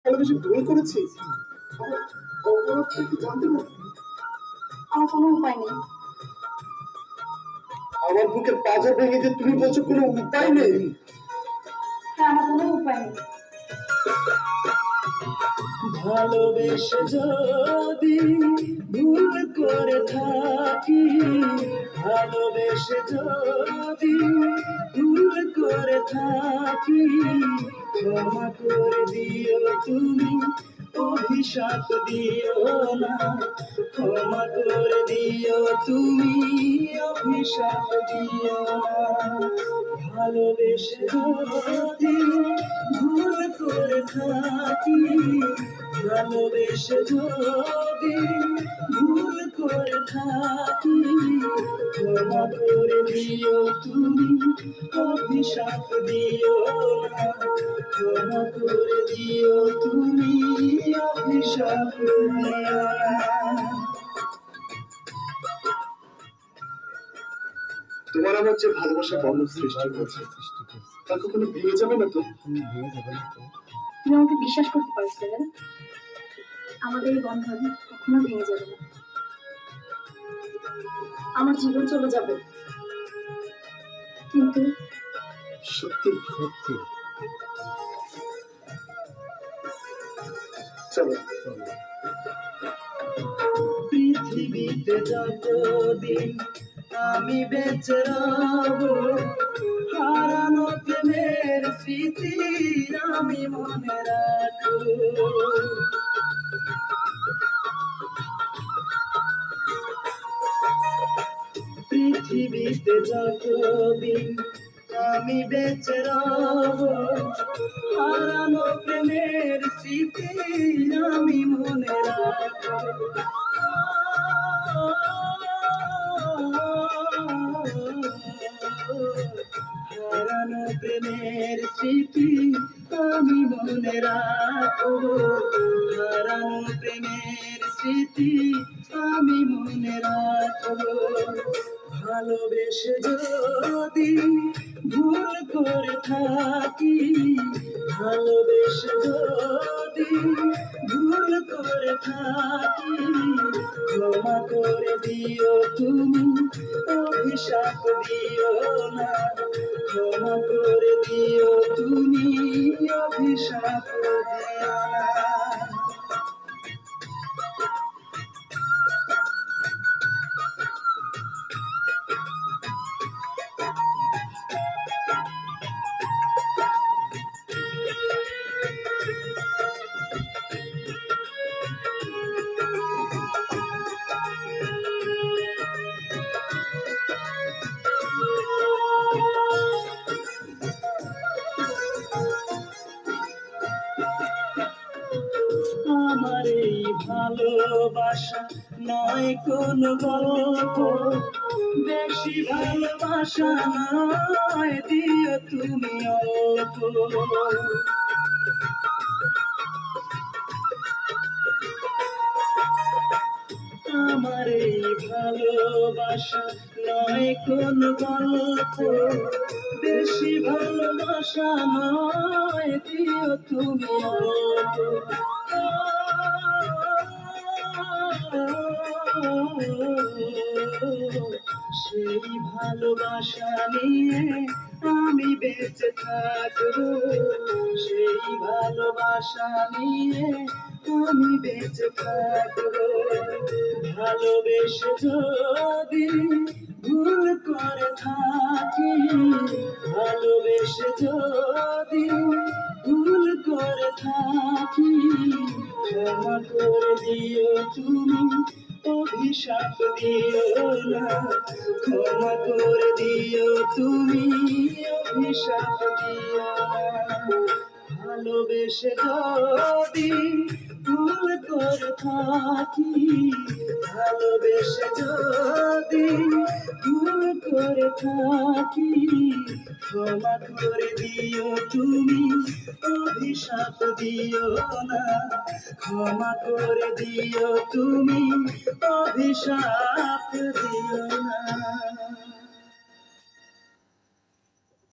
ভালোবেসে ভুল করেছি? আমার অপরাধটা কি জানতে পারি? আমার কোনো উপায় নেই। আমার বুকের পাঁজর ভেঙে দিয়ে তুমি বলছো কোনো উপায় নেই? হ্যাঁ, আমার কোনো উপায় নেই। ভালোবেসে যদি ভুল করে থাকি, ভালোবেসে যদি ভুল করে থাকি, ক্ষমা করে দিও তুমি, অভিশাপ দিও না। ক্ষমা করে দিও তুমি, অভিশাপ দিও না। ভালোবেসে যদি ভুল করে থাকি, ভালোবেসে যদি ভুল করে থাকি, ক্ষমা করে দিও তুমি, অভিশাপ দিও না। ক্ষমা করে দিও তুমি, অভিশাপ দিও না। তোমার আমার যে ভালোবাসা বন্ধন সৃষ্টি করেছে তা কখনো ভেঙে যাবে না তো? তুমি আমাকে বিশ্বাস করতে পারো সেলেন, আমাদের এই বন্ধন কখনো ভেঙে যাবে না। আমার জীবন চলে যাবে, কিন্তু সত্যি সত্যি। চলো। পৃথিবীতে যতদিন আমি বেঁচে রব, হারানো প্রেমের স্মৃতি আমি মনে রাখবো। পৃথিবীতে যতদিন আমি বেঁচে রব, হারানো প্রেমের স্মৃতি আমি মনে রাখবো। হারানো প্রেমের স্মৃতি আমি মনে রাখবো। হারানো প্রেমের স্মৃতি আমি মনে রাখবো। ভালোবেসে যদি ভুল করে থাকি, ভালোবেসে যদি ভুল করে থাকি, ক্ষমা করে দিও তুমি, অভিশাপ দিও না। ক্ষমা করে দিও তুমি, অভিশাপ দিও না। আমার এই ভালোবাসা নয় কোন গল্প, বেশি ভালোবাসা নয়, দিও তুমি অল্প। আমার এই ভালোবাসা নয় কোন গল্প, বেশি ভালোবাসা নয়, দিও তুমি অল্প। সেই ভালোবাসা নিয়ে আমি বেঁচে থাকবো, সেই ভালোবাসা নিয়ে আমি বেঁচে থাকবো। ভালোবেসে যদি ভুল করে থাকি, ভালোবেসে যদি ভুল করে থাকি, ক্ষমা করে দিও তুমি, অভিশাপ দিও না। ক্ষমা করে দিও তুমি, অভিশাপ দিও না। ভালোবেসে যদি ভুল করে থাকি, ভালোবেসে যদি ভুল করে থাকি, ক্ষমা করে দিও তুমি, অভিশাপ দিও না। ক্ষমা করে দিও তুমি, অভিশাপ দিও না।